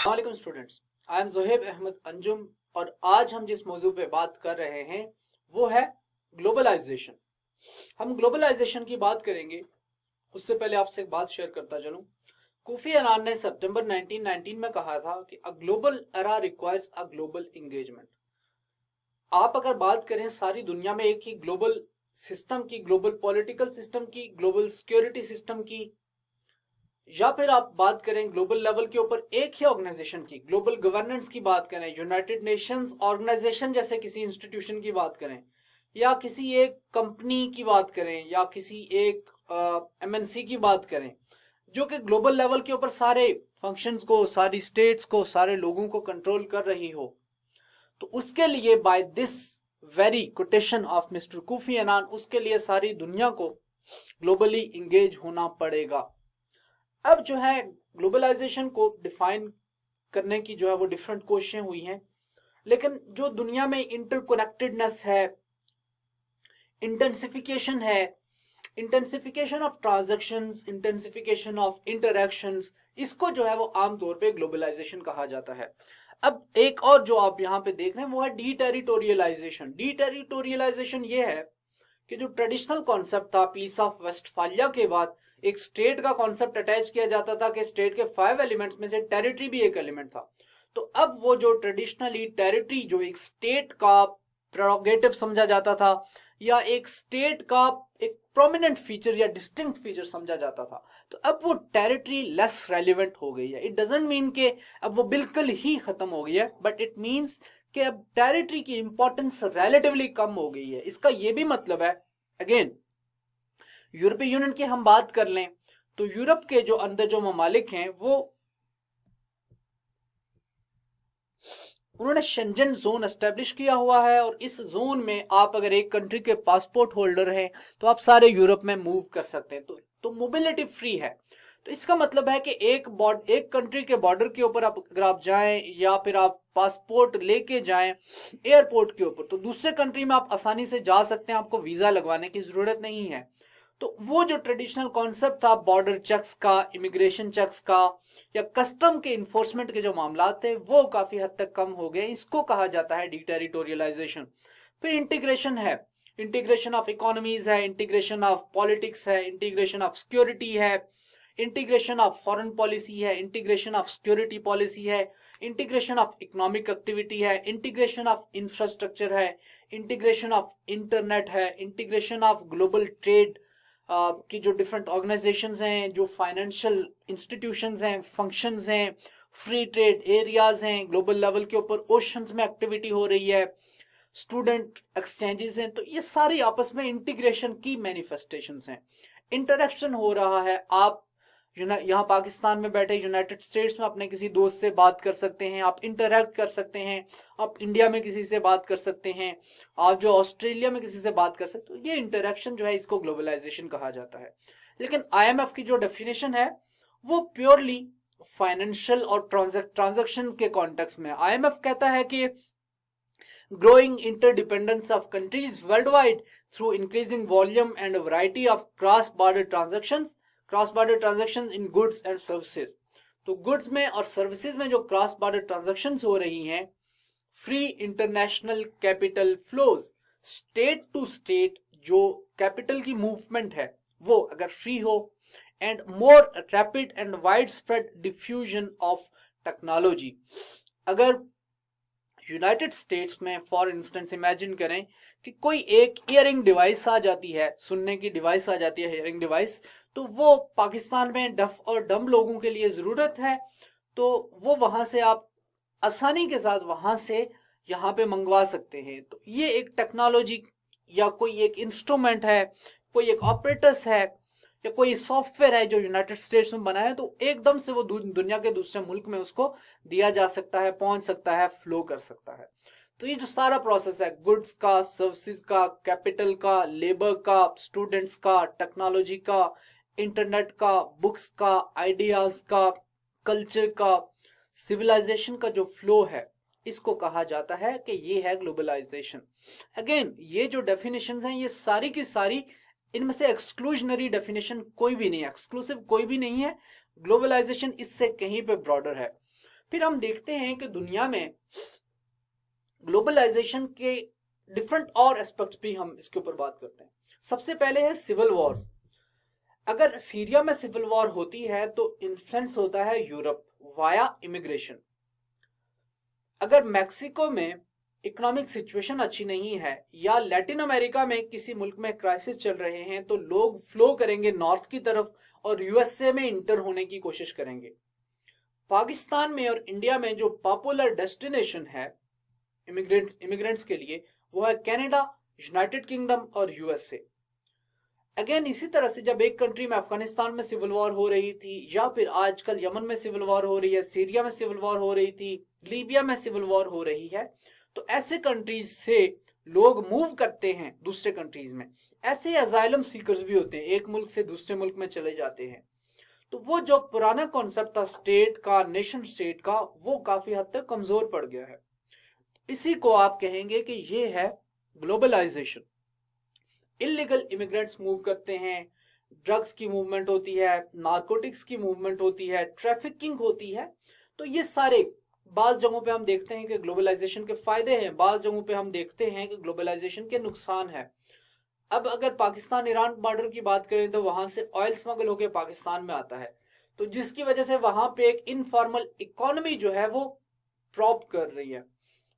अस्सलाम students, I am Zohaib Ahmed Anjum और आज हम जिस मौजू पे बात कर रहे हैं वो है ग्लोबलाइजेशन। हम ग्लोबलाइजेशन की बात करेंगे उससे पहले आपसे एक बात शेयर करता चलूं। कोफी अनान ने सितंबर 1919 में कहा था कि a global era requires a global engagement. आप अगर बात करें सारी दुनिया में एक ही ग्लोबल सिस्टम की, ग्लोबल पॉलिटिकल सिस्टम की, ग्लोबल सिक्योरिटी सिस्टम की, या फिर आप बात करें ग्लोबल लेवल के ऊपर एक ही ऑर्गेनाइजेशन की, ग्लोबल गवर्नेंस की बात करें, यूनाइटेड नेशंस ऑर्गेनाइजेशन जैसे किसी इंस्टीट्यूशन की बात करें, या किसी एक कंपनी की बात करें, या किसी एक एमएनसी की बात करें, जो कि ग्लोबल लेवल के ऊपर सारे फंक्शंस को, सारी स्टेट्स को, सारे लोगों को कंट्रोल कर रही हो, तो उसके लिए by this very quotation of Mister Kofi Annan, उसके लिए सारी दुनिया को ग्लोबली इंगेज होना पड़ेगा। अब जो है ग्लोबलाइजेशन को डिफाइन करने की जो है वो डिफरेंट कोशिशें हुई हैं, लेकिन जो दुनिया में इंटरकनेक्टेडनेस है, इंटेंसिफिकेशन है, intensification of transactions, intensification of interactions, इसको जो है वो आमतौर पे ग्लोबलाइजेशन कहा जाता है। अब एक और जो आप यहाँ पे देख रहे हैं वो है डीटेरिटोरियलाइजेशन। डीटेरिटोरियलाइजेशन ये है कि जो ट्रेडिशनल कॉन्सेप्ट था पीस ऑफ वेस्टफालिया के बाद, एक स्टेट का कॉन्सेप्ट अटैच किया जाता था कि स्टेट के 5 एलिमेंट्स में से टेरिटरी भी एक एलिमेंट था। तो अब वो जो ट्रेडिशनली टेरिटरी जो एक स्टेट का प्रेरोगेटिव समझा जाता था, या एक स्टेट का एक प्रोमिनेंट फीचर या डिस्टिंक्ट फीचर समझा जाता था, तो अब वो टेरिटरी लेस रेलिवेंट हो गई है। इट डजंट मीन के अब वो बिल्कुल ही खत्म हो गई है, बट इट मीन्स कि अब टेरिटरी की इंपॉर्टेंस रिलेटिवली कम हो गई है। इसका ये भी मतलब है, अगेन यूरोपीय यूनियन की हम बात कर लें तो यूरोप के जो अंदर जो ममालिक हैं वो उन्होंने शेंजन जोन एस्टेब्लिश किया हुआ है, और इस जोन में आप अगर एक कंट्री के पासपोर्ट होल्डर हैं तो आप सारे यूरोप में मूव कर सकते हैं। तो मोबिलिटी फ्री है। तो इसका मतलब है कि एक कंट्री के बॉर्डर के ऊपर अगर आप जाएं, या फिर आप पासपोर्ट लेके जाएं एयरपोर्ट के ऊपर, तो दूसरे कंट्री में आप आसानी से जा सकते हैं, आपको वीजा लगवाने की जरूरत नहीं है। तो वो जो ट्रेडिशनल कॉन्सेप्ट था बॉर्डर चेक्स का, इमिग्रेशन चेक्स का, या कस्टम के इन्फोर्समेंट के जो मामला थे, वो काफी हद तक कम हो गए। इसको कहा जाता है डीटेरिटोरियलाइजेशन। फिर इंटीग्रेशन है, इंटीग्रेशन ऑफ इकोनॉमीज है, इंटीग्रेशन ऑफ पॉलिटिक्स है, इंटीग्रेशन ऑफ सिक्योरिटी है, इंटीग्रेशन ऑफ फॉरेन पॉलिसी है, इंटीग्रेशन ऑफ सिक्योरिटी पॉलिसी है, इंटीग्रेशन ऑफ इकोनॉमिक एक्टिविटी है, इंटीग्रेशन ऑफ इंफ्रास्ट्रक्चर है, इंटीग्रेशन ऑफ इंटरनेट है, इंटीग्रेशन ऑफ ग्लोबल ट्रेड की जो डिफरेंट ऑर्गेनाइजेशंस हैं, जो फाइनेंशियल इंस्टीट्यूशंस हैं, फंक्शंस हैं, फ्री ट्रेड एरियाज हैं, ग्लोबल लेवल के ऊपर ओशंस में एक्टिविटी हो रही है, स्टूडेंट एक्सचेंजेस हैं, तो ये सारी आपस में इंटीग्रेशन की मैनिफेस्टेशंस हैं। इंटरेक्शन हो रहा है, आप यहाँ पाकिस्तान में बैठे यूनाइटेड स्टेट्स में अपने किसी दोस्त से बात कर सकते हैं, आप इंटरेक्ट कर सकते हैं, आप इंडिया में किसी से बात कर सकते हैं, आप जो ऑस्ट्रेलिया में किसी से बात कर सकते हो। ये इंटरेक्शन जो है इसको ग्लोबलाइजेशन कहा जाता है। लेकिन आईएमएफ की जो डेफिनेशन है वो प्योरली फाइनेंशियल और ट्रांजैक्शन के कॉन्टेक्स्ट में। आईएमएफ कहता है कि growing interdependence of countries world wide through increasing volume and variety of cross border transactions in goods and services. तो गुड्स में और सर्विसेज में जो क्रॉस बॉर्डर ट्रांजैक्शंस हो रही हैं, free international capital flows, state to state जो capital की मूवमेंट है वो अगर फ्री हो, and more rapid and wide spread diffusion of technology. अगर यूनाइटेड स्टेट्स में फॉर इंस्टेंस इमेजिन करें कि कोई एक हियरिंग डिवाइस आ जाती है, सुनने की डिवाइस आ जाती है, हियरिंग डिवाइस, तो वो पाकिस्तान में डफ और डम लोगों के लिए जरूरत है, तो वो वहां से आप आसानी के साथ वहां से यहाँ पे मंगवा सकते हैं। तो ये एक टेक्नोलॉजी या कोई एक इंस्ट्रूमेंट है, कोई एक ऑपरेटर्स है, या कोई सॉफ्टवेयर है जो यूनाइटेड स्टेट्स में बना है, तो एकदम से वो दुनिया के दूसरे मुल्क में उसको दिया जा सकता है, पहुंच सकता है, फ्लो कर सकता है। तो ये जो सारा प्रोसेस है गुड्स का, सर्विसेज का, कैपिटल का, लेबर का, स्टूडेंट्स का, टेक्नोलॉजी का, इंटरनेट का, बुक्स का, आइडियाज का, कल्चर का, सिविलाइजेशन का जो फ्लो है, इसको कहा जाता है कि ये है ग्लोबलाइजेशन। अगेन ये जो डेफिनेशंस हैं ये सारी की सारी, इनमें से एक्सक्लूजनरी डेफिनेशन कोई भी नहीं है, एक्सक्लूसिव कोई भी नहीं है। ग्लोबलाइजेशन इससे कहीं पे ब्रॉडर है। फिर हम देखते हैं कि दुनिया में ग्लोबलाइजेशन के डिफरेंट और एस्पेक्ट्स भी हम इसके ऊपर बात करते हैं। सबसे पहले है सिविल वॉर। अगर सीरिया में सिविल वॉर होती है तो इन्फ्लुएंस होता है यूरोप वाया इमिग्रेशन। अगर मैक्सिको में इकोनॉमिक सिचुएशन अच्छी नहीं है या लैटिन अमेरिका में किसी मुल्क में क्राइसिस चल रहे हैं तो लोग फ्लो करेंगे नॉर्थ की तरफ और यूएसए में इंटर होने की कोशिश करेंगे। पाकिस्तान में और इंडिया में जो पॉपुलर डेस्टिनेशन है इमिग्रेंट्स के लिए वो है कनाडा, यूनाइटेड किंगडम और यूएसए। अगेन इसी तरह से जब एक कंट्री में अफगानिस्तान में सिविल वॉर हो रही थी या फिर आजकल यमन में सिविल वॉर हो रही है, सीरिया में सिविल वॉर हो रही थी, लीबिया में सिविल वॉर हो रही है, तो ऐसे कंट्रीज से लोग मूव करते हैं दूसरे कंट्रीज में। ऐसे अजाइलम सीकर्स भी होते हैं, एक मुल्क से दूसरे मुल्क में चले जाते हैं। तो वो जो पुराना कॉन्सेप्ट था स्टेट का, नेशन स्टेट का, वो काफी हद तक कमजोर पड़ गया है। इसी को आप कहेंगे कि ये है ग्लोबलाइजेशन। इलीगल इमिग्रेंट्स मूव करते हैं, ड्रग्स की मूवमेंट होती है, नारकोटिक्स की मूवमेंट होती है, ट्रैफिकिंग होती है। तो ये सारे बाज जगहों पे हम देखते हैं कि ग्लोबलाइजेशन के फायदे हैं, बाज जगहों पे हम देखते हैं कि ग्लोबलाइजेशन के नुकसान है। अब अगर पाकिस्तान ईरान बॉर्डर की बात करें तो वहां से ऑयल स्मगल होकर पाकिस्तान में आता है, तो जिसकी वजह से वहां पे एक इनफॉर्मल इकोनॉमी जो है वो प्रॉप कर रही है।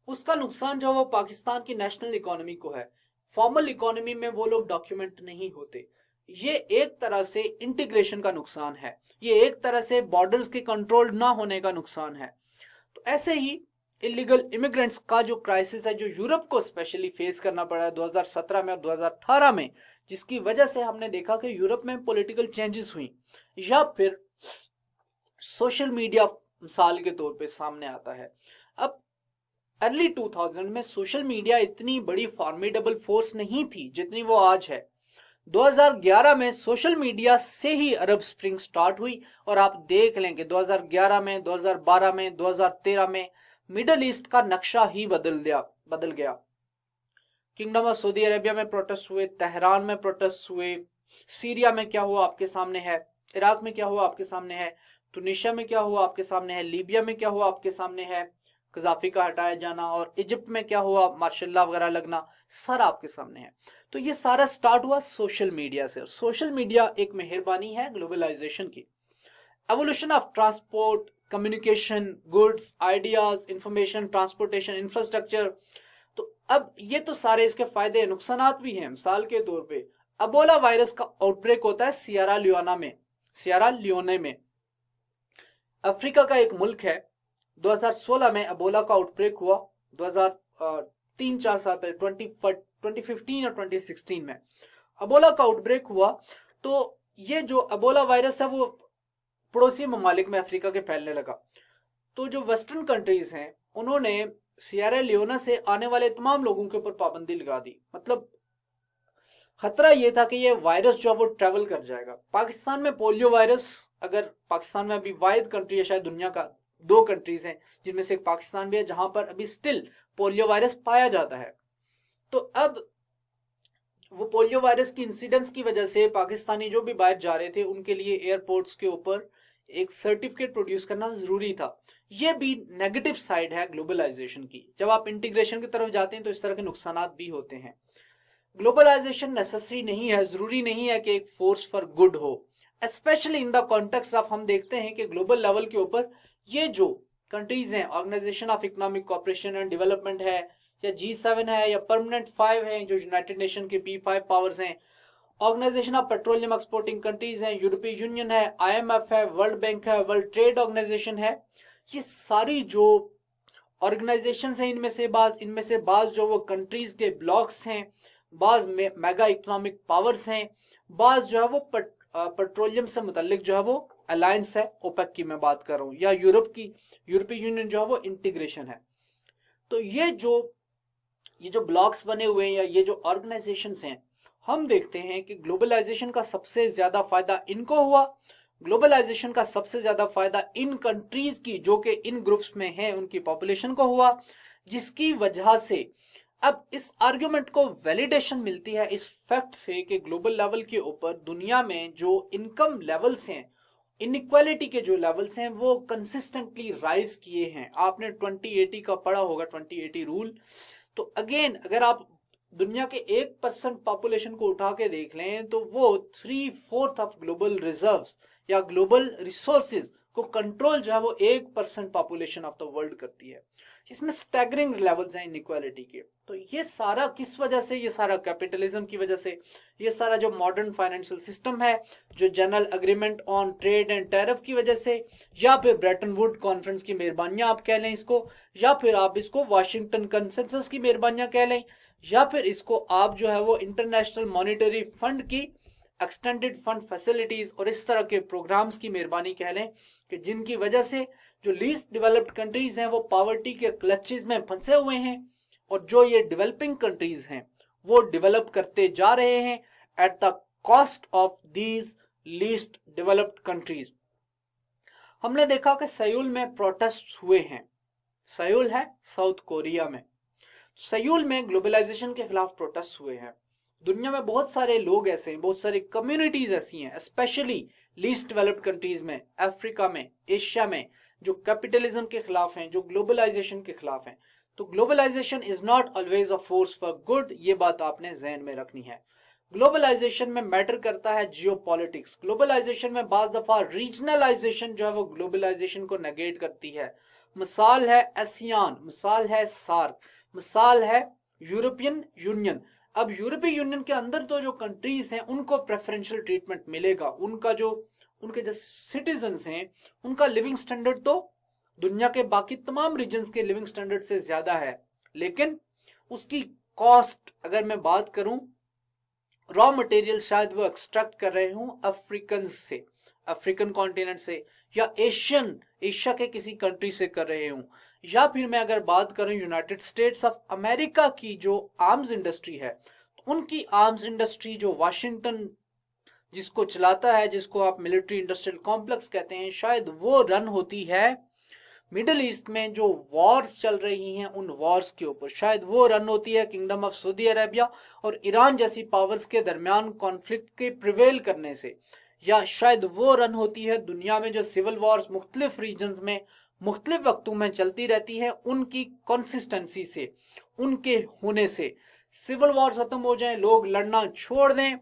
उसका नुकसान जो है वो पाकिस्तान की नेशनल इकोनॉमी को है। फॉर्मल इकोनॉमी में वो लोग डॉक्यूमेंट नहीं होते। ये एक तरह से इंटीग्रेशन का नुकसान है, ये एक तरह से बॉर्डर्स के कंट्रोल ना होने का नुकसान है। तो ऐसे ही इलीगल इमिग्रेंट्स का जो क्राइसिस है, जो यूरोप को स्पेशली फेस करना पड़ा है 2017 में और 2018 में, जिसकी वजह से हमने देखा कि यूरोप में पॉलिटिकल चेंजेस हुई, या फिर सोशल मीडिया मिसाल के तौर पे सामने आता है। अब अर्ली 2000 में सोशल मीडिया इतनी बड़ी फॉर्मिडेबल फोर्स नहीं थी जितनी वो आज है। 2011 में सोशल मीडिया से ही अरब स्प्रिंग स्टार्ट हुई और आप देख लें कि 2011 में, 2012 में, 2013 में मिडल ईस्ट का नक्शा ही बदल गया। किंगडम ऑफ सऊदी अरेबिया में प्रोटेस्ट हुए, तेहरान में प्रोटेस्ट हुए, सीरिया में क्या हुआ आपके सामने है, इराक में क्या हुआ आपके सामने है, तुनिशिया में क्या हुआ आपके सामने है, लीबिया में क्या हुआ आपके सामने है, कजाफी का हटाया जाना, और इजिप्ट में क्या हुआ, मार्शल लॉ वगैरह लगना, सारा आपके सामने है। तो ये सारा स्टार्ट हुआ सोशल मीडिया से। सोशल मीडिया एक मेहरबानी है ग्लोबलाइजेशन की। Evolution of transport, communication, goods, ideas, information, transportation, infrastructure. तो अब ये तो सारे इसके फायदे, नुकसान भी हैं। मिसाल के तौर पे अबोला वायरस का आउटब्रेक होता है सियरा लियोने में, अफ्रीका का एक मुल्क है। 2016 में अबोला का आउटब्रेक हुआ, 2003-4 साल पहले 2015 और 2016 में अबोला का आउटब्रेक हुआ। तो ये जो अबोला वायरस है वो पड़ोसी ममालिक में अफ्रीका के फैलने लगा। तो जो वेस्टर्न कंट्रीज हैं उन्होंने सियरा लियोना से आने वाले तमाम लोगों के ऊपर पाबंदी लगा दी। मतलब खतरा ये था कि ये वायरस जो है वो ट्रेवल कर जाएगा। पाकिस्तान में पोलियो वायरस, अगर पाकिस्तान में अभी वाहिद कंट्री है शायद दुनिया का, 2 कंट्रीज हैं जिनमें से एक पाकिस्तान भी है जहां पर अभी स्टिल पोलियो वायरस पाया जाता है। तो अब वो पोलियो वायरस की इंसिडेंस की वजह से पाकिस्तानी जो भी बाहर जा रहे थे उनके लिए एयरपोर्ट्स के ऊपर एक सर्टिफिकेट प्रोड्यूस करना जरूरी था। ये भी नेगेटिव साइड है ग्लोबलाइजेशन की। जब आप इंटीग्रेशन की तरफ जाते हैं तो इस तरह के नुकसान भी होते हैं। ग्लोबलाइजेशन नेसेसरी नहीं है, जरूरी नहीं है कि एक फोर्स फॉर गुड हो, specially in the context of हम देखते हैं कि ग्लोबल लेवल के ऊपर ये जो कंट्रीज हैं, organisation of economic cooperation and development है, या G7 है, या परमानेंट 5 है जो यूनाइटेड नेशन के P5 पावर्स हैं, organisation of petroleum exporting countries हैं, यूरोपीय यूनियन है, IMF है, वर्ल्ड बैंक है, वर्ल्ड ट्रेड ऑर्गेनाइजेशन है, ये सारी जो ऑर्गेनाइजेशन हैं इनमें से बाज जो वो कंट्रीज के ब्लॉक्स हैं, बाज मेगा इकोनॉमिक पावर्स हैं, बाज जो है वो पेट्रोलियम से मुतालिक जो है वो अलायंस है, ओपेक की मैं बात कर रहा हूँ, या यूरोपीय यूनियन जो है वो इंटीग्रेशन है। तो ये जो ब्लॉक्स बने हुए हैं या ये जो ऑर्गेनाइजेशंस हैं, हम देखते हैं कि ग्लोबलाइजेशन का सबसे ज्यादा फायदा इनको हुआ। ग्लोबलाइजेशन का सबसे ज्यादा फायदा इन कंट्रीज की जो कि इन ग्रुप्स में हैं उनकी पॉपुलेशन को हुआ, जिसकी वजह से अब इस आर्ग्यूमेंट को वैलिडेशन मिलती है इस फैक्ट से कि ग्लोबल लेवल के ऊपर दुनिया में जो इनकम लेवल्स हैं इनइक्वालिटी के जो लेवल्स हैं वो कंसिस्टेंटली राइज किए हैं। आपने 2080 का पढ़ा होगा, 2080 रूल। तो अगेन अगर आप दुनिया के 1% पॉपुलेशन को उठा के देख लें तो वो 3/4 ऑफ ग्लोबल रिजर्व्स या ग्लोबल रिसोर्सेज को कंट्रोल जो है वो 1% पॉपुलेशन ऑफ द वर्ल्ड करती है। इसमें स्टैगरिंग लेवल्स हैं इनइक्वालिटी के। तो ये सारा किस वजह से? ये सारा कैपिटलिज्म की वजह से। ये सारा जो मॉडर्न फाइनेंशियल सिस्टम है, जो general agreement on trade and tariff की वजह से, या फिर ब्रेटन वुड कॉन्फ्रेंस की मेहरबानियां आप कह लें इसको, या फिर आप इसको वाशिंगटन कंसेंसस की मेहरबानियां कह लें, या फिर इसको आप जो है वो इंटरनेशनल मॉनेटरी फंड की एक्सटेंडेड फंड फैसिलिटीज और इस तरह के प्रोग्राम्स की मेहरबानी कह लें, कि जिनकी वजह से जो लीस्ट डेवलप्ड कंट्रीज हैं वो पॉवर्टी के क्लचेस में फंसे हुए हैं, और जो ये डेवलपिंग कंट्रीज हैं वो डेवलप करते जा रहे हैं at the cost of these least developed countries. हमने देखा कि सयूल में प्रोटेस्ट हुए हैं। सयूल है साउथ कोरिया में। सयूल में ग्लोबलाइजेशन के खिलाफ प्रोटेस्ट हुए हैं। दुनिया में बहुत सारे लोग ऐसे हैं, बहुत सारी कम्युनिटीज ऐसी हैं, स्पेशली लीस्ट डेवलप्ड कंट्रीज में, अफ्रीका में, एशिया में, जो कैपिटलिज्म के खिलाफ हैं, जो ग्लोबलाइजेशन के खिलाफ हैं। तो globalisation is not always a force for good, ये बात आपने ज़हन में रखनी है। ग्लोबलाइजेशन में मैटर करता है जियोपॉलिटिक्स। ग्लोबलाइजेशन में बाज दफा रीजनलाइजेशन जो है वो ग्लोबलाइजेशन को नेगेट करती है। मिसाल है एसियान, मिसाल है सार्क, मिसाल है यूरोपियन यूनियन। अब यूरोपीय यूनियन के अंदर तो जो कंट्रीज हैं उनको प्रेफरेंशियल ट्रीटमेंट मिलेगा, उनके जो सिटीजन्स हैं उनका लिविंग स्टैंडर्ड तो दुनिया के बाकी तमाम रीजन्स के लिविंग स्टैंडर्ड से ज्यादा है, लेकिन उसकी कॉस्ट अगर मैं बात करूं, रॉ मटेरियल शायद वो एक्सट्रैक्ट कर रहे हूं अफ्रीकन से, अफ्रीकन कॉन्टिनेंट से, या एशिया के किसी कंट्री से कर रहे हूं, या फिर मैं अगर बात करूं यूनाइटेड स्टेट्स ऑफ अमेरिका की जो आर्म्स इंडस्ट्री है, तो उनकी आर्म्स इंडस्ट्री जो वाशिंगटन जिसको चलाता है, जिसको आप मिलिट्री इंडस्ट्रियल कॉम्प्लेक्स कहते हैं, शायद वो रन होती है मिडिल ईस्ट में जो वॉर्स चल रही हैं उन वॉर्स के ऊपर, शायद वो रन होती है किंगडम ऑफ सऊदी अरेबिया और ईरान जैसी पावर्स के दरमियान कॉन्फ्लिक्ट के प्रिवेल करने से, या शायद वो रन होती है दुनिया में जो सिविल वॉर्स मुख्तलिफ रीजन्स में मुख्तलिफ वक्तों में चलती रहती है, उनकी कंसिस्टेंसी से, उनके होने से। सिविल वॉर्स खत्म हो जाए, लोग लड़ना छोड़ दें,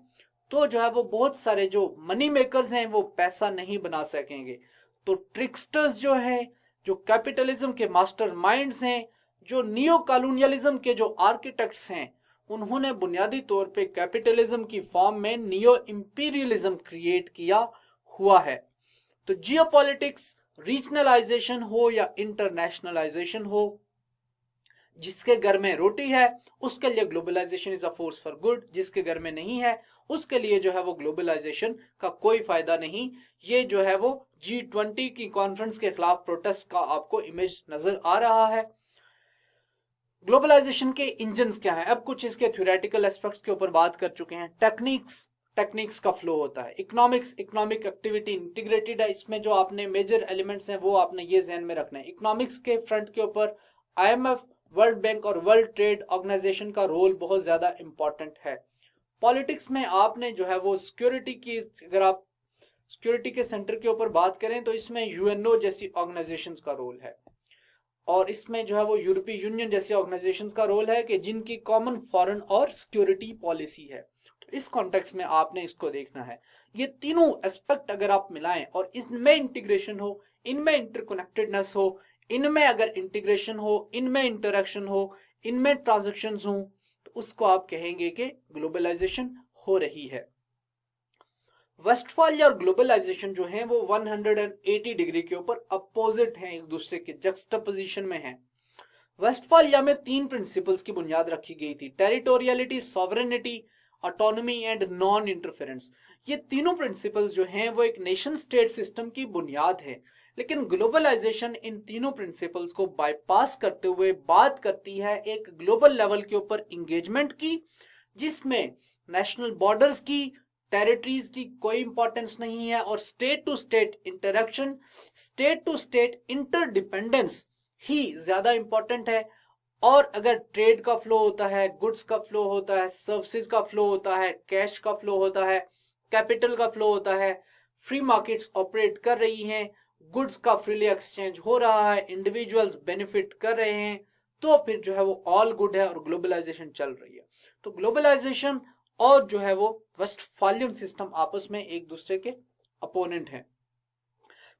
तो जो है वो बहुत सारे जो मनी मेकर्स हैं वो पैसा नहीं बना सकेंगे। तो ट्रिक्स्टर्स जो है, जो कैपिटलिज्म के मास्टर माइंड्स हैं, जो नियो कॉलोनियलिज्म के जो आर्किटेक्ट्स हैं, उन्होंने बुनियादी तौर पे कैपिटलिज्म की फॉर्म में नियो इंपीरियलिज्म क्रिएट किया हुआ है। तो जियोपॉलिटिक्स, रीजनलाइजेशन हो या इंटरनेशनलाइजेशन हो, जिसके घर में रोटी है उसके लिए globalisation is a force for good, जिसके घर में नहीं है उसके लिए जो है वो ग्लोबलाइजेशन का कोई फायदा नहीं। ये जो है वो G20 की कॉन्फ्रेंस के खिलाफ प्रोटेस्ट का आपको इमेज नजर आ रहा है। ग्लोबलाइजेशन के इंजन्स क्या हैं? अब कुछ इसके थ्योरेटिकल एस्पेक्ट्स के ऊपर बात कर चुके हैं। टेक्निक्स का फ्लो होता है। इकोनॉमिक एक्टिविटी इंटीग्रेटेड है। इसमें जो आपने मेजर एलिमेंट्स हैं वो आपने ये ध्यान में रखना है। इकोनॉमिक्स के फ्रंट के ऊपर IMF, वर्ल्ड बैंक और वर्ल्ड ट्रेड ऑर्गेनाइजेशन का रोल बहुत ज्यादा इंपॉर्टेंट है। पॉलिटिक्स में आपने जो है वो सिक्योरिटी की, अगर आप सिक्योरिटी के सेंटर के ऊपर बात करें तो इसमें UNO जैसी ऑर्गेनाइजेशंस का रोल है, और इसमें जो है वो यूरोपीय यूनियन जैसी ऑर्गेनाइजेशंस का रोल है कि जिनकी कॉमन फॉरेन और सिक्योरिटी पॉलिसी है। तो इस कॉन्टेक्स्ट में आपने इसको देखना है। ये तीनों एस्पेक्ट अगर आप मिलाएं और इनमें इंटीग्रेशन हो, इनमें इंटरकनेक्टेडनेस हो, इनमें अगर इंटीग्रेशन हो, इनमें इंटरेक्शन हो, इनमें ट्रांजैक्शंस हो, तो उसको आप कहेंगे कि ग्लोबलाइजेशन हो रही है। वेस्टफालिया और ग्लोबलाइजेशन जो है वो 180 डिग्री के ऊपर अपोजिट हैं, एक दूसरे के जक्सटापोजिशन में हैं। वेस्टफालिया में 3 प्रिंसिपल्स की बुनियाद रखी गई थी: territoriality, sovereignty, autonomy and non interference. ये तीनों प्रिंसिपल्स जो हैं वो एक नेशन स्टेट सिस्टम की बुनियाद है, लेकिन ग्लोबलाइजेशन इन तीनों प्रिंसिपल्स को बाईपास करते हुए बात करती है एक ग्लोबल लेवल के ऊपर इंगेजमेंट की, जिसमें नेशनल बॉर्डर्स की, टेरिटरीज की कोई इंपॉर्टेंस नहीं है, और state to state interaction, state to state interdependence ही ज्यादा इंपॉर्टेंट है। और अगर ट्रेड का फ्लो होता है, गुड्स का फ्लो होता है, सर्विसेज का फ्लो होता है, कैश का फ्लो होता है, कैपिटल का फ्लो होता है, फ्री मार्केट्स ऑपरेट कर रही हैं, गुड्स का फ्रीली एक्सचेंज हो रहा है, इंडिविजुअल्स बेनिफिट कर रहे हैं, तो फिर जो है वो ऑल गुड है और ग्लोबलाइजेशन चल रही है। तो ग्लोबलाइजेशन और जो है वो वेस्टफालियन सिस्टम आपस में एक दूसरे के अपोनेंट हैं।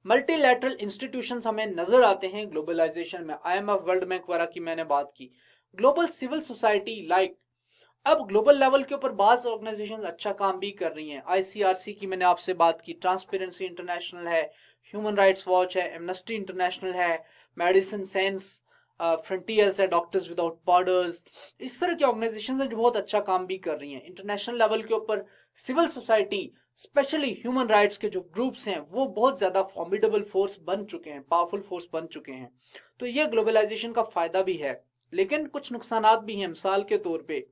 मल्टीलैटरल इंस्टीट्यूशंस हमें नजर आते हैं ग्लोबलाइजेशन में, IMF, वर्ल्ड बैंक वगैरह की मैंने बात की। ग्लोबल सिविल सोसाइटी लाइक, अब ग्लोबल लेवल के ऊपर बाज ऑर्गेनाइजेशंस अच्छा काम भी कर रही हैं। ICRC की मैंने आपसे बात की, ट्रांसपेरेंसी इंटरनेशनल है, ह्यूमन राइट्स वॉच है, एमनेस्टी इंटरनेशनल है, मेडिसिन सेंस फ्रंटियर्स है, डॉक्टर्स विदाउट बॉर्डर्स, इस तरह की ऑर्गेनाइजेशन है जो बहुत अच्छा काम भी कर रही हैं। इंटरनेशनल लेवल के ऊपर civil society, specially human rights के जो ग्रुप्स हैं वो बहुत ज्यादा फॉर्मिडेबल फोर्स बन चुके हैं, पावरफुल फोर्स बन चुके हैं। तो ये ग्लोबलाइजेशन का फायदा भी है, लेकिन कुछ नुकसानात भी हैं। मिसाल के तौर पे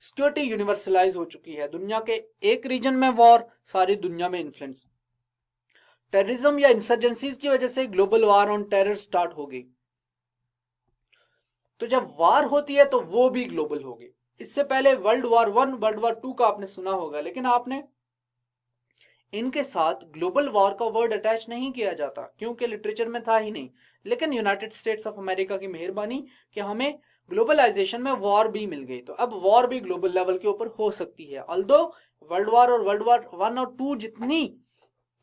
सिक्योरिटी यूनिवर्सलाइज हो चुकी है, दुनिया के एक रीजन में वॉर, सारी दुनिया में इन्फ्लुएंस। टेररिज्म या इंसर्जेंसीज की वजह से global war on terror start हो गई, तो जब वार होती है तो वो भी ग्लोबल होगी। इससे पहले वर्ल्ड वार 1, वर्ल्ड वार 2 का आपने सुना होगा, लेकिन आपने इनके साथ ग्लोबल वॉर का वर्ड अटैच नहीं किया जाता क्योंकि लिटरेचर में था ही नहीं। लेकिन यूनाइटेड स्टेट्स ऑफ अमेरिका की मेहरबानी कि हमें ग्लोबलाइजेशन में वॉर भी मिल गई, तो अब वॉर भी ग्लोबल लेवल के ऊपर हो सकती है। ऑल्दो वर्ल्ड वार और वर्ल्ड वार 1 और 2 जितनी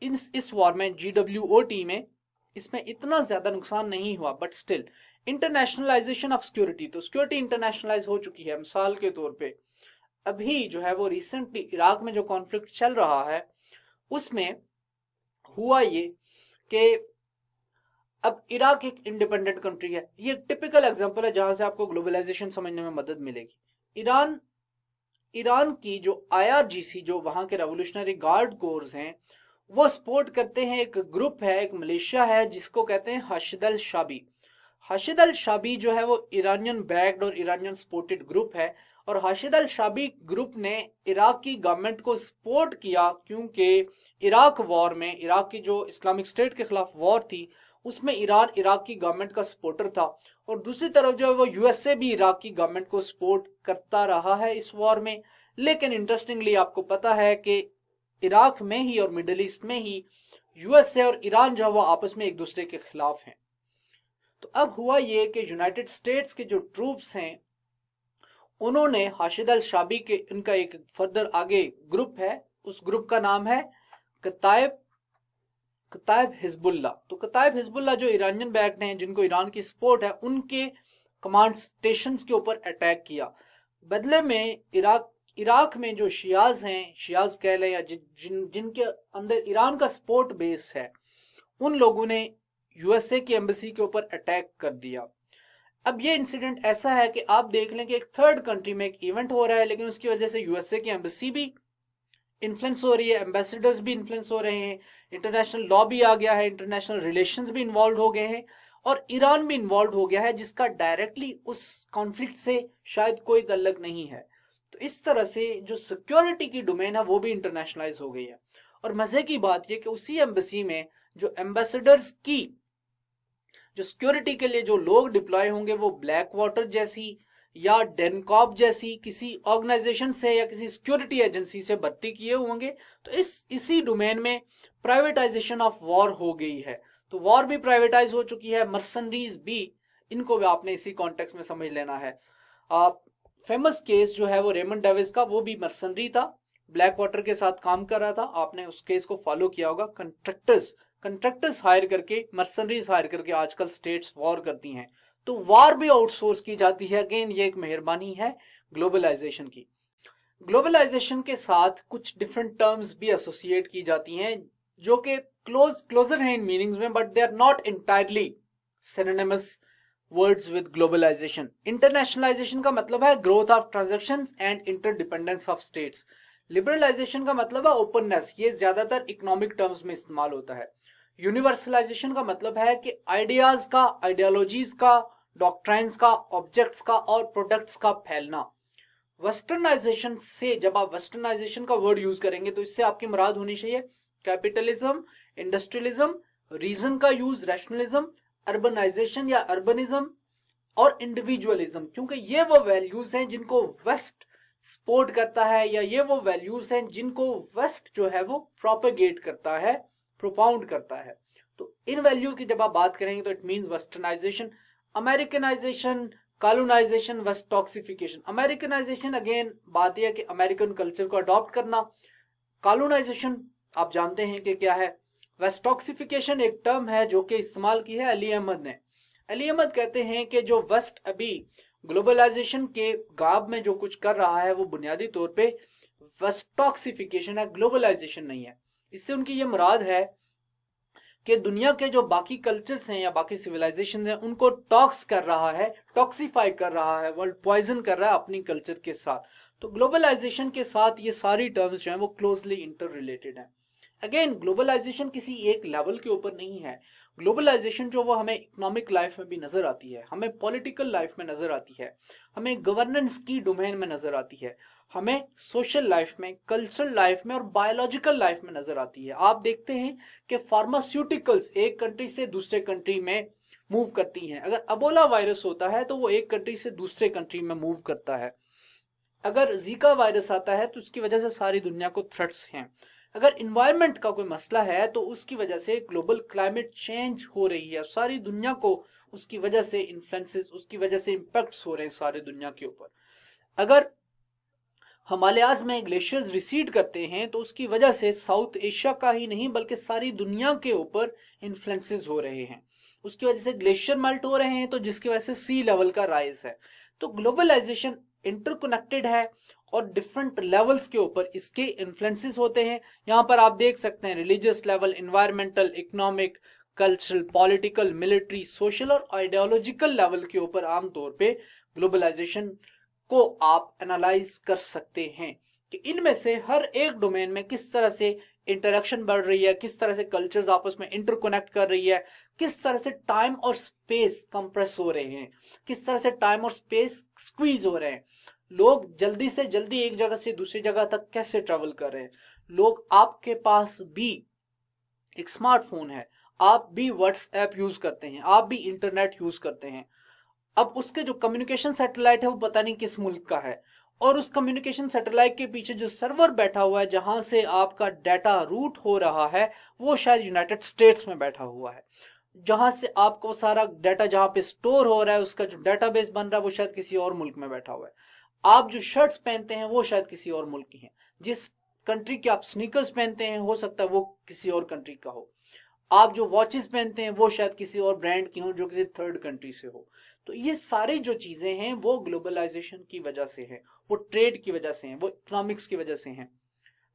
इस वॉर में GWOT में इसमें इतना ज्यादा नुकसान नहीं हुआ, but still internationalisation of security, तो सिक्योरिटी इंटरनेशनलाइज हो चुकी है। मिसाल के तौर पे अभी जो है वो रिसेंटली इराक में जो कॉन्फ्लिक्ट चल रहा है उसमें हुआ ये कि अब इराक एक इंडिपेंडेंट कंट्री है। ये एक टिपिकल एग्जांपल है जहां से आपको ग्लोबलाइजेशन समझने में मदद मिलेगी। ईरान की जो IRGC, जो वहां के रेवोल्यूशनरी गार्ड कोर्स हैं, वो सपोर्ट करते हैं एक ग्रुप है, एक मलेशिया है जिसको कहते हैं हाशिद अल शाबी। हाशिद अल शाबी जो है वो ईरानियन बैक्ड और ईरानियन सपोर्टेड ग्रुप है, और हाशिद अल शाबी ग्रुप ने इराक की गवर्नमेंट को सपोर्ट किया क्योंकि इराक वॉर में, इराक की जो इस्लामिक स्टेट के खिलाफ वॉर थी उसमें ईरान इराक की गवर्नमेंट का सपोर्टर था, और दूसरी तरफ जो है वो USA भी इराक की गवर्नमेंट को सपोर्ट करता रहा है इस वॉर में। लेकिन इंटरेस्टिंगली आपको पता है कि इराक में ही और मिडिल ईस्ट में ही USA और ईरान जो है वो आपस में एक दूसरे के खिलाफ हैं। तो अब हुआ ये कि यूनाइटेड स्टेट्स के जो ट्रूप्स हैं उन्होंने हाशिद अल शाबी के, इनका एक फर्दर आगे ग्रुप है, उस ग्रुप का नाम है कताइब हिजबुल्ला। तो कताइब हिजबुल्ला जो ईरानियन बैक्ड हैं, जिनको ईरान की सपोर्ट है, उनके कमांड स्टेशन के ऊपर अटैक किया। बदले में इराक में जो शियाज हैं, शियाज कह लें या जिनके अंदर ईरान का सपोर्ट बेस है, उन लोगों ने USA की एम्बेसी के ऊपर अटैक कर दिया। अब ये इंसिडेंट ऐसा है कि आप देख लें कि एक थर्ड कंट्री में एक इवेंट हो रहा है, लेकिन उसकी वजह से USA की एम्बेसी भी इन्फ्लुएंस हो रही है, एम्बेसडर्स भी इन्फ्लुएंस हो रहे हैं, इंटरनेशनल लॉ भी आ गया है, इंटरनेशनल रिलेशंस भी इन्वॉल्व हो गए हैं, और ईरान भी इन्वॉल्व हो गया है जिसका डायरेक्टली उस कॉन्फ्लिक्ट से शायद कोई ताल्लुक नहीं है। तो इस तरह से जो सिक्योरिटी की डोमेन है वो भी इंटरनेशनलाइज हो गई है। और मजे की बात यह कि उसी एम्बेसी में जो एम्बेसडर्स की जो सिक्योरिटी के लिए जो लोग डिप्लॉय होंगे वो ब्लैक वाटर जैसी या डेनकॉप जैसी किसी ऑर्गेनाइजेशन से या किसी सिक्योरिटी एजेंसी से भर्ती किए होंगे। तो इसी डोमेन में प्राइवेटाइजेशन ऑफ वॉर हो गई है। तो वॉर भी प्राइवेटाइज हो चुकी है, मर्सनरीज भी, इनको भी आपने इसी कॉन्टेक्स्ट में समझ लेना है। फेमस केस जो है वो रेमंड डेविस का, वो भी मर्सनरी था, ब्लैक वाटर के साथ काम कर रहा था। आपने उस केस को फॉलो किया होगा। कंट्रैक्टर्स हायर करके, मर्सनरीज हायर करके आजकल स्टेट्स वॉर करती हैं, तो वॉर भी आउटसोर्स की जाती है। अगेन ये एक मेहरबानी है ग्लोबलाइजेशन की। ग्लोबलाइजेशन के साथ कुछ डिफरेंट टर्म्स भी एसोसिएट की जाती हैं जो कि क्लोजर हैं इन मीनिंग्स में, but they are not entirely synonymous words with globalisation. Internationalisation का मतलब है growth of transactions and interdependence of states. Liberalisation का मतलब है ओपननेस, ये ज्यादातर इकोनॉमिक टर्म्स में इस्तेमाल होता है। यूनिवर्सलाइजेशन का मतलब है कि आइडियाज का, आइडियोलॉजीज का, डॉक्ट्राइन्स का, ऑब्जेक्ट्स का और प्रोडक्ट्स का फैलना। वेस्टर्नाइजेशन से, जब आप वेस्टर्नाइजेशन का वर्ड यूज करेंगे तो इससे आपकी मुराद होनी चाहिए कैपिटलिज्म, इंडस्ट्रियलिज्म, रीजन का यूज, रैशनलिज्म, अर्बनाइजेशन या अर्बनिज्म और इंडिविजुअलिज्म, क्योंकि ये वो वैल्यूज हैं जिनको वेस्ट सपोर्ट करता है, या ये वो वैल्यूज हैं जिनको वेस्ट जो है वो प्रोपेगेट करता है, प्रोपाउंड करता है। तो इन वैल्यूज की जब आप बात करेंगे तो it means westernisation, Americanisation, colonisation, westoxification. Americanisation again बात यह है कि अमेरिकन कल्चर को अडॉप्ट करना। कॉलोनाइजेशन आप जानते हैं कि क्या है। वेस्टॉक्सिफिकेशन एक टर्म है जो कि इस्तेमाल की है अली अहमद ने। अली अहमद कहते हैं कि जो वेस्ट अभी ग्लोबलाइजेशन के गाब में जो कुछ कर रहा है वो बुनियादी तौर पे वेस्टॉक्सिफिकेशन है, ग्लोबलाइजेशन नहीं है। इससे उनकी ये मुराद है कि दुनिया के जो बाकी कल्चर्स हैं या बाकी सिविलाइजेशन हैं उनको टॉक्स कर रहा है, टॉक्सिफाई कर रहा है, वर्ल्ड पॉइजन कर रहा है अपनी कल्चर के साथ। तो ग्लोबलाइजेशन के साथ ये सारी टर्म्स जो हैं वो क्लोजली इंटर रिलेटेड हैं। अगेन ग्लोबलाइजेशन किसी एक लेवल के ऊपर नहीं है। ग्लोबलाइजेशन जो वो हमें इकोनॉमिक लाइफ में भी नजर आती है, हमें पॉलिटिकल लाइफ में नजर आती है, हमें गवर्नेंस की डोमेन में नजर आती है, हमें सोशल लाइफ में, कल्चरल लाइफ में और बायोलॉजिकल लाइफ में नजर आती है। आप देखते हैं कि फार्मास्यूटिकल्स एक कंट्री से दूसरे कंट्री में मूव करती हैं। अगर अबोला वायरस होता है तो वो एक कंट्री से दूसरे कंट्री में मूव करता है। अगर जीका वायरस आता है तो उसकी वजह से सारी दुनिया को थ्रेट्स हैं। अगर इन्वायरमेंट का कोई मसला है तो उसकी वजह से ग्लोबल क्लाइमेट चेंज हो रही है, सारी दुनिया को उसकी वजह से इन्फ्लुएंसेस, उसकी वजह से इंपैक्ट्स हो रहे हैं सारी दुनिया के ऊपर। अगर हिमालयाज में ग्लेशियर्स रिसीड करते हैं तो उसकी वजह से साउथ एशिया का ही नहीं बल्कि सारी दुनिया के ऊपर इन्फ्लुएंसेस हो रहे हैं। उसकी वजह से ग्लेशियर मेल्ट हो रहे हैं तो जिसकी वजह से सी लेवल का राइज है। तो ग्लोबलाइजेशन इंटरकनेक्टेड है और डिफरेंट लेवल्स के ऊपर इसके इन्फ्लुएंसेस होते हैं। यहाँ पर आप देख सकते हैं religious level, environmental, economic, cultural, political, military, social और आइडियोलॉजिकल लेवल के ऊपर आमतौर पे ग्लोबलाइजेशन को आप एनालाइज कर सकते हैं कि इनमें से हर एक डोमेन में किस तरह से इंटरेक्शन बढ़ रही है, किस तरह से कल्चर्स आपस में इंटरकनेक्ट कर रही है, किस तरह से टाइम और स्पेस कंप्रेस हो रहे हैं, किस तरह से टाइम और स्पेस स्क्वीज हो रहे हैं, लोग जल्दी से जल्दी एक जगह से दूसरी जगह तक कैसे ट्रेवल कर रहे हैं। लोग, आपके पास भी एक स्मार्टफोन है, आप भी व्हाट्सएप यूज करते हैं, आप भी इंटरनेट यूज करते हैं। अब उसके जो कम्युनिकेशन सैटेलाइट है वो पता नहीं किस मुल्क का है, और उस कम्युनिकेशन सैटेलाइट के पीछे जो सर्वर बैठा हुआ है जहां से आपका डाटा रूट हो रहा है वो शायद यूनाइटेड स्टेट्स में बैठा हुआ है। जहां से आपको सारा डाटा जहां पे स्टोर हो रहा है उसका जो डाटाबेस बन रहा है वो शायद किसी और मुल्क में बैठा हुआ है। आप जो शर्ट्स पहनते हैं वो शायद किसी और मुल्क की हैं। जिस कंट्री के आप स्नीकर्स पहनते हैं हो सकता है वो किसी और कंट्री का हो। आप जो वॉचेस पहनते हैं वो शायद किसी और ब्रांड की हो जो किसी थर्ड कंट्री से हो। तो ये सारी जो चीजें हैं वो ग्लोबलाइजेशन की वजह से है, वो ट्रेड की वजह से है, वो इकोनॉमिक्स की वजह से हैं।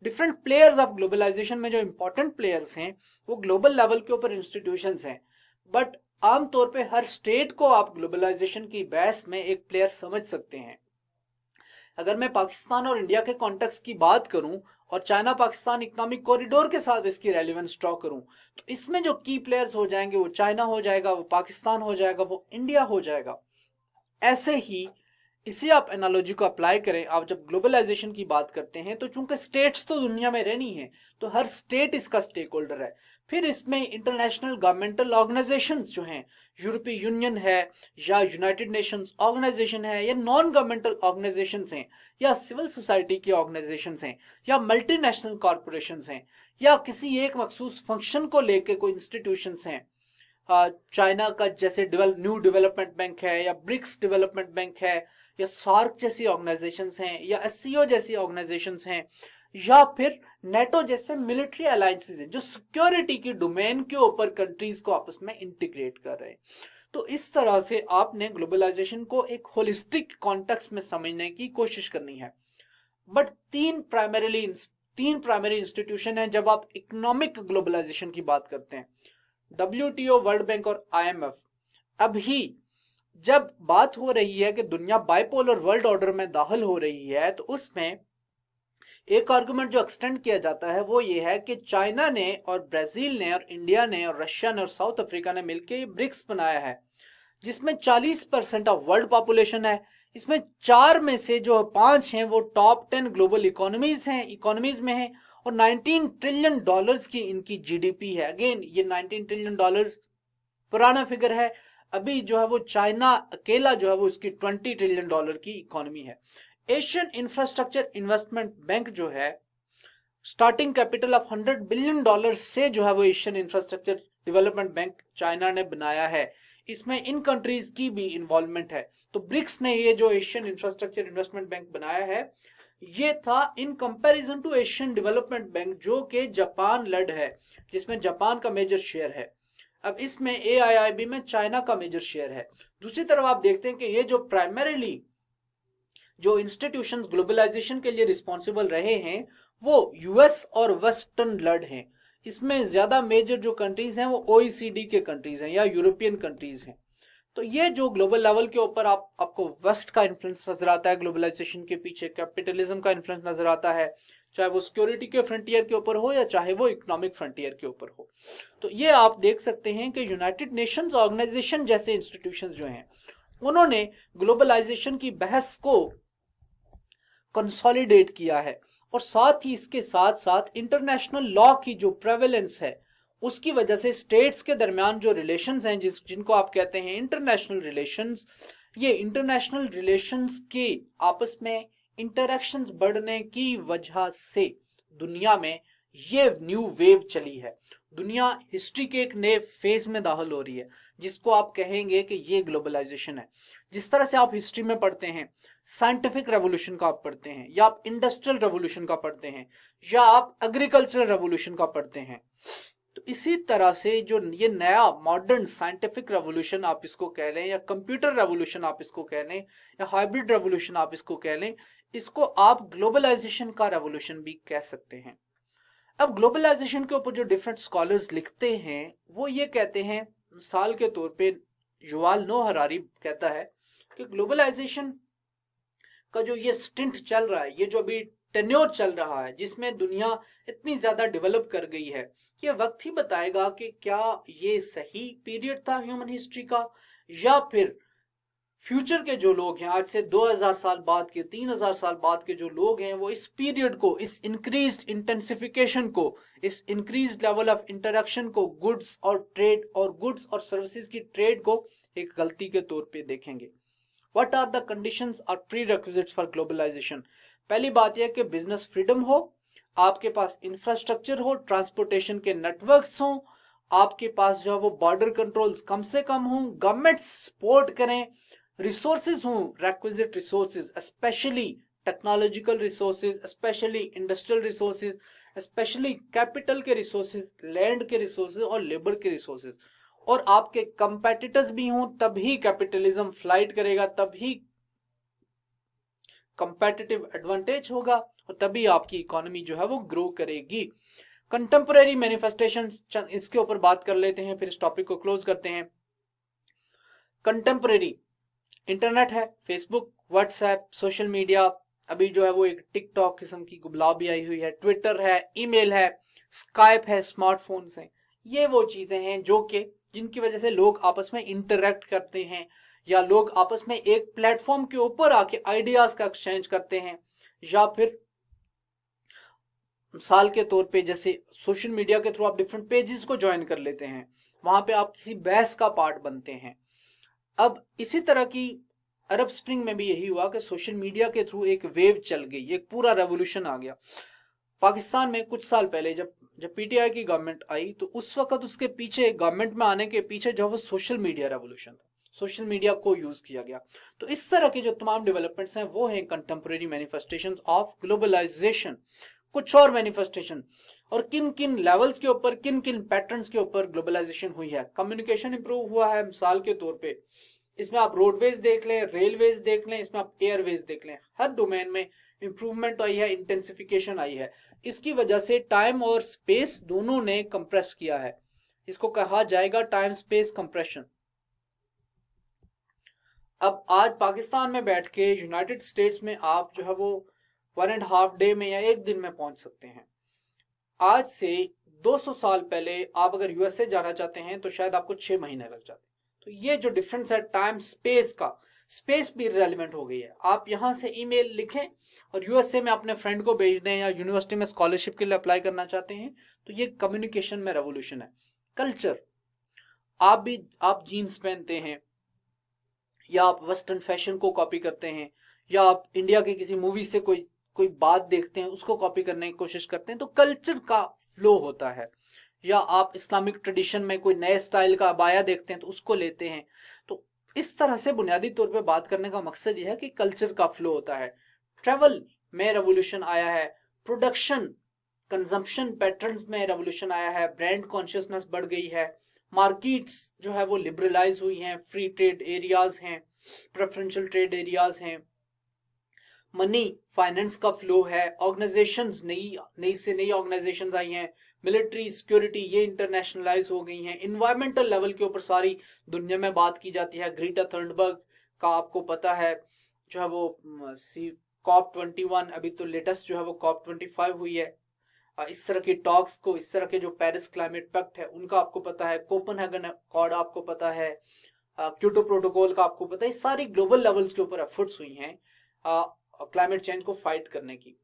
डिफरेंट प्लेयर्स ऑफ ग्लोबलाइजेशन में जो इंपॉर्टेंट प्लेयर्स हैं वो ग्लोबल लेवल के ऊपर इंस्टीट्यूशंस हैं, बट आमतौर पे हर स्टेट को आप ग्लोबलाइजेशन की बहस में एक प्लेयर समझ सकते हैं। अगर मैं पाकिस्तान और इंडिया के कॉन्टेक्स्ट की बात करूं और चाइना पाकिस्तान इकोनॉमिक कॉरिडोर के साथ इसकी रेलेवेंस ड्रॉ करूं तो इसमें जो की प्लेयर्स हो जाएंगे वो चाइना हो जाएगा, वो पाकिस्तान हो जाएगा, वो इंडिया हो जाएगा। ऐसे ही इसे आप एनालॉजी को अप्लाई करें, आप जब ग्लोबलाइजेशन की बात करते हैं तो चूंकि स्टेट्स तो दुनिया में रहनी है तो हर स्टेट इसका स्टेक होल्डर है। फिर इसमें इंटरनेशनल गवर्नमेंटल ऑर्गेनाइजेशंस जो हैं, यूरोपीय यूनियन है या यूनाइटेड नेशंस ऑर्गेनाइजेशन है या नॉन गवर्नमेंटल ऑर्गेनाइजेशंस हैं या सिविल सोसाइटी की ऑर्गेनाइजेशंस हैं या मल्टीनेशनल कॉरपोरेशंस हैं या किसी एक मखसूस फंक्शन को लेकर कोई इंस्टीट्यूशंस हैं। चाइना का जैसे न्यू डेवलपमेंट बैंक है या ब्रिक्स डेवलपमेंट बैंक है या सार्क जैसी ऑर्गेनाइजेशंस हैं या एससीओ जैसी ऑर्गेनाइजेशंस हैं या फिर नेटो जैसे मिलिट्री अलायंसेस हैं जो सिक्योरिटी की डोमेन के ऊपर कंट्रीज को आपस में इंटीग्रेट कर रहे हैं। तो इस तरह से आपने ग्लोबलाइजेशन को एक होलिस्टिक कॉन्टेक्स्ट में समझने की कोशिश करनी है। बट तीन प्राइमरी इंस्टीट्यूशन है जब आप इकोनॉमिक ग्लोबलाइजेशन की बात करते हैं, WTO, वर्ल्ड बैंक और IMF। अभी जब बात हो रही है कि दुनिया बाइपोलर वर्ल्ड ऑर्डर में दाखिल हो रही है तो उसमें एक आर्गुमेंट जो एक्सटेंड किया जाता है वो ये है कि चाइना ने और ब्राजील ने और इंडिया ने और रशिया ने और साउथ अफ्रीका ने मिलकर ब्रिक्स बनाया है जिसमें 40% ऑफ वर्ल्ड पॉपुलेशन है। इसमें 4 में से जो 5 हैं वो टॉप 10 ग्लोबल इकोनॉमीज में है और $19 ट्रिलियन की इनकी GDP है। अगेन ये $19 ट्रिलियन पुराना फिगर है, अभी जो है वो चाइना अकेला जो है वो इसकी $20 ट्रिलियन की इकोनॉमी है। एशियन इंफ्रास्ट्रक्चर इन्वेस्टमेंट बैंक जो है, स्टार्टिंग कैपिटल ऑफ $100 बिलियन से जो है वो Asian infrastructure development bank China ने बनाया है। इसमें इन कंट्रीज की भी इन्वॉल्वमेंट है। तो ब्रिक्स ने ये जो एशियन इंफ्रास्ट्रक्चर इन्वेस्टमेंट बैंक बनाया है, ये था in comparison to Asian development bank जो कि जापान लेड है, जिसमें जापान का मेजर शेयर है। अब इसमें AIIB में चाइना का मेजर शेयर है। दूसरी तरफ आप देखते हैं कि ये जो प्राइमरीली जो इंस्टीट्यूशंस ग्लोबलाइजेशन के लिए रिस्पॉन्सिबल रहे हैं वो यूएस और वेस्टर्न लेड हैं। इसमें ज्यादा मेजर जो कंट्रीज हैं वो OECD के कंट्रीज हैं या यूरोपियन कंट्रीज हैं। तो ये जो ग्लोबल लेवल के ऊपर आपको वेस्ट का इन्फ्लुएंस नजर आता है, ग्लोबलाइजेशन के पीछे कैपिटलिज्म का इन्फ्लुएंस नजर आता है, चाहे वो सिक्योरिटी के फ्रंटियर के ऊपर हो या चाहे वो इकोनॉमिक फ्रंटियर के ऊपर हो। तो ये आप देख सकते हैं कि यूनाइटेड नेशंस ऑर्गेनाइजेशन जैसे इंस्टीट्यूशंस जो हैं उन्होंने ग्लोबलाइजेशन की बहस को कंसोलिडेट किया है, और साथ ही इसके साथ साथ इंटरनेशनल लॉ की जो प्रेवलेंस है उसकी वजह से स्टेट्स के दरमियान जो रिलेशंस हैं जिनको आप कहते हैं इंटरनेशनल रिलेशंस, ये इंटरनेशनल रिलेशंस के आपस में इंटरेक्शंस बढ़ने की वजह से दुनिया में ये न्यू वेव चली है। दुनिया हिस्ट्री के एक नए फेज में दाखिल हो रही है जिसको आप कहेंगे कि ये ग्लोबलाइजेशन है। जिस तरह से आप हिस्ट्री में पढ़ते हैं, साइंटिफिक रेवोल्यूशन का आप पढ़ते हैं, या आप इंडस्ट्रियल रेवोल्यूशन का पढ़ते हैं, या आप एग्रीकल्चरल रेवोल्यूशन का पढ़ते हैं, तो इसी तरह से जो ये नया मॉडर्न साइंटिफिक रेवोल्यूशन आप इसको कह लें, या कंप्यूटर रेवोल्यूशन आप इसको कह लें, या हाइब्रिड रेवोल्यूशन आप इसको कह लें, इसको आप ग्लोबलाइजेशन का रेवोल्यूशन भी कह सकते हैं। अब ग्लोबलाइजेशन के ऊपर जो डिफरेंट स्कॉलर्स लिखते हैं वो ये कहते हैं, मिसाल के तौर पे युवाल नोह हरारी कहता है कि ग्लोबलाइजेशन का जो ये स्टिंट चल रहा है, ये जो अभी टेन्योर चल रहा है जिसमें दुनिया इतनी ज्यादा डेवलप कर गई है, ये वक्त ही बताएगा कि क्या ये सही पीरियड था ह्यूमन हिस्ट्री का, या फिर फ्यूचर के जो लोग हैं, आज से 2000 साल बाद के, 3000 साल बाद के जो लोग हैं, वो इस पीरियड को, इस इंक्रीज्ड इंटेंसिफिकेशन को, इस इंक्रीज्ड लेवल ऑफ इंटरेक्शन को, गुड्स और सर्विसेज की ट्रेड को एक गलती के तौर पे देखेंगे। व्हाट आर द कंडीशंस और प्रीरेक्विजिट्स फॉर ग्लोबलाइजेशन? पहली बात यह कि बिजनेस फ्रीडम हो, आपके पास इंफ्रास्ट्रक्चर हो, ट्रांसपोर्टेशन के नेटवर्क्स हो, आपके पास जो है वो बॉर्डर कंट्रोल्स कम से कम हो, गवर्नमेंट सपोर्ट करें, रिसोर्सेज हों, requisite resources, specially technological resources, specially industrial resources, specially capital के रिसोर्सेज, लैंड के रिसोर्सेज और लेबर के रिसोर्सेज, और आपके कंपेटिटर्स भी हों, तभी कैपिटलिज्म फ्लाइट करेगा, तभी कंपेटिटिव एडवांटेज होगा, और तभी आपकी इकोनॉमी जो है वो ग्रो करेगी। कंटेम्परेरी मैनिफेस्टेशन, इसके ऊपर बात कर लेते हैं, फिर इस टॉपिक को क्लोज करते हैं। कंटेम्परेरी इंटरनेट है, फेसबुक, व्हाट्सएप, सोशल मीडिया, अभी जो है वो एक टिकटॉक किस्म की गुलाब भी आई हुई है, ट्विटर है, ईमेल है, स्काइप है, स्मार्टफोन्स हैं। ये वो चीजें हैं जो कि जिनकी वजह से लोग आपस में इंटरेक्ट करते हैं, या लोग आपस में एक प्लेटफॉर्म के ऊपर आके आइडियाज का एक्सचेंज करते हैं, या फिर मिसाल के तौर पे जैसे सोशल मीडिया के थ्रू आप डिफरेंट पेजेस को ज्वाइन कर लेते हैं, वहां पे आप किसी बहस का पार्ट बनते हैं। अब इसी तरह की अरब स्प्रिंग में भी यही हुआ कि सोशल मीडिया के थ्रू एक वेव चल गई, एक पूरा रेवोल्यूशन आ गया। पाकिस्तान में कुछ साल पहले जब PTI की गवर्नमेंट आई, तो उस वक्त उसके पीछे, गवर्नमेंट में आने के पीछे जो वो सोशल मीडिया रेवोल्यूशन था, सोशल मीडिया को यूज किया गया। तो इस तरह की जो तमाम डेवलपमेंट्स हैं वो हैं कंटेम्परेरी मैनिफेस्टेशंस ऑफ ग्लोबलाइजेशन। कुछ और मैनिफेस्टेशन, और किन किन लेवल्स के ऊपर, किन किन पैटर्न्स के ऊपर ग्लोबलाइजेशन हुई है। कम्युनिकेशन इंप्रूव हुआ है, मिसाल के तौर पे इसमें आप रोडवेज देख लें, रेलवेज देख लें, इसमें आप एयरवेज देख लें, हर डोमेन में इंप्रूवमेंट आई है, इंटेंसिफिकेशन आई है। इसकी वजह से टाइम और स्पेस दोनों ने कंप्रेस किया है, इसको कहा जाएगा टाइम स्पेस कंप्रेशन। अब आज पाकिस्तान में बैठ के यूनाइटेड स्टेट्स में आप जो है वो 1.5 डे में या एक दिन में पहुंच सकते हैं। आज से 200 साल पहले आप अगर USA जाना चाहते हैं तो शायद आपको 6 महीने लग जाते। तो ये जो डिफरेंस है टाइम स्पेस का, स्पेस भी रेलिवेंट हो गई है। आप यहां से ईमेल लिखें और USA में अपने फ्रेंड को भेज दें, या यूनिवर्सिटी में स्कॉलरशिप के लिए अप्लाई करना चाहते हैं, तो ये कम्युनिकेशन में रेवोल्यूशन है। कल्चर, आप जीन्स पहनते हैं, या आप वेस्टर्न फैशन को कॉपी करते हैं, या आप इंडिया के किसी मूवी से कोई बात देखते हैं, उसको कॉपी करने की कोशिश करते हैं, तो कल्चर का फ्लो होता है। या आप इस्लामिक ट्रेडिशन में कोई नए स्टाइल का अबाया देखते हैं तो उसको लेते हैं। तो इस तरह से बुनियादी तौर पे बात करने का मकसद यह है कि कल्चर का फ्लो होता है। ट्रेवल में रेवोल्यूशन आया है, प्रोडक्शन कंजम्पशन पैटर्न्स में रेवोल्यूशन आया है, ब्रांड कॉन्शियसनेस बढ़ गई है, मार्केट्स जो है वो लिबरलाइज हुई हैं, फ्री ट्रेड एरियाज हैं, प्रेफरेंशियल ट्रेड एरियाज हैं, मनी फाइनेंस का फ्लो है, ऑर्गेनाइजेशंस नई से नई ऑर्गेनाइजेशंस आई हैं, मिलिट्री सिक्योरिटी ये इंटरनेशनलाइज हो गई हैं, इन्वायरमेंटल लेवल के ऊपर सारी दुनिया में बात की जाती है। ग्रेटा थर्नबर्ग का आपको पता है जो है वो COP21, अभी तो लेटेस्ट जो है वो COP25 हुई है। इस तरह की टॉक्स को, इस तरह के जो पेरिस क्लाइमेट पैक्ट है उनका आपको पता है, कोपेनहेगन अकॉर्ड आपको पता है, क्योटो प्रोटोकॉल का आपको पता है। सारी ग्लोबल लेवल्स के ऊपर एफर्ट्स हुई हैं क्लाइमेट चेंज को फाइट करने की।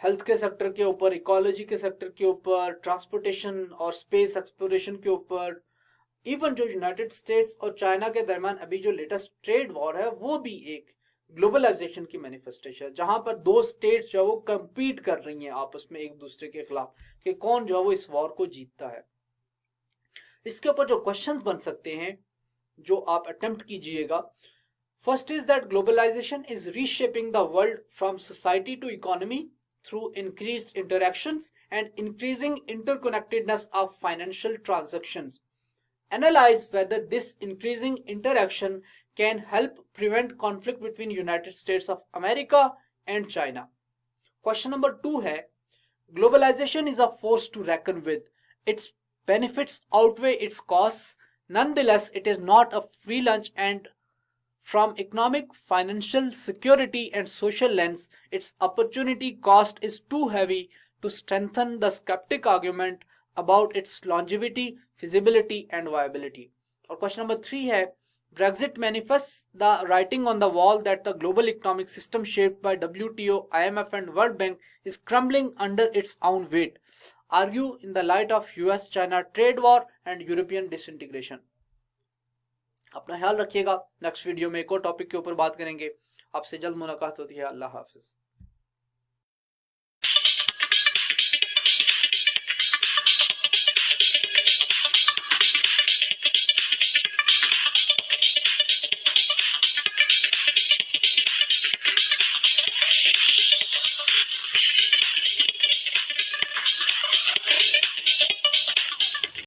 हेल्थ के सेक्टर के ऊपर, इकोलॉजी के सेक्टर के ऊपर, ट्रांसपोर्टेशन और स्पेस एक्सप्लोरेशन के ऊपर, इवन जो यूनाइटेड स्टेट्स और चाइना के दरमियान अभी जो लेटेस्ट ट्रेड वॉर है वो भी एक ग्लोबलाइजेशन की मैनिफेस्टेशन है, जहां पर दो स्टेट्स जो है वो कंपीट कर रही हैं आपस में एक दूसरे के खिलाफ कि कौन जो है वो इस वॉर को जीतता है। इसके ऊपर जो क्वेश्चंस बन सकते हैं जो आप अटेम्प्ट कीजिएगा, first is that globalisation is reshaping the world from society to economy through increased interactions and increasing interconnectedness of financial transactions. Analyze whether this increasing interaction can help prevent conflict between United States of America and China. Question number 2 है, globalization is a force to reckon with. Its benefits outweigh its costs. Nonetheless, it is not a free lunch, and from economic, financial, security and social lens, its opportunity cost is too heavy to strengthen the skeptic argument about its longevity, feasibility and viability. और question number 3 है, Brexit manifests the writing on the wall that the global economic system shaped by WTO, IMF and World Bank is crumbling under its own weight. Argue in the light of US-China trade war and European disintegration. अपना ख्याल रखिएगा। Next video में एक और topic के ऊपर बात करेंगे। आपसे जल्द मुलाकात होती है। अल्लाह हाफिज।